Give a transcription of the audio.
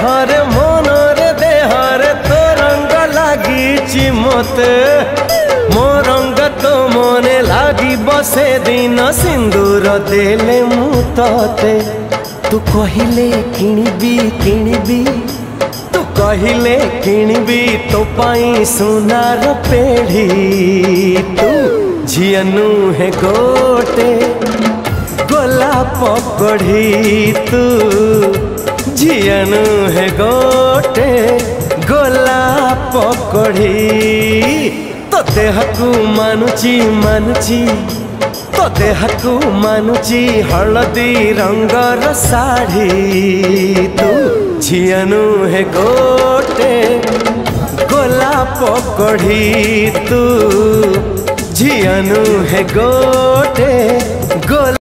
देहरे मनरे देहरे तो रंग लागी मते मो रंग तो मने लागी बसे दिन सिंदूर देले मु तते तू कहिले किणबी किणबी तू कहिले किणबी तो पाई सुनार पेढ़ी तू झियनु है गोटे गोलाप कढ़ी तू झियनु है गोटे गोलाप कढ़ी तो देहकू मानुची मानुची तो देहकू मानुची हलदी रंगर साड़ी तू झियनु है गोटे गोलाप कढ़ी तू झियनु है गोटे गोलाप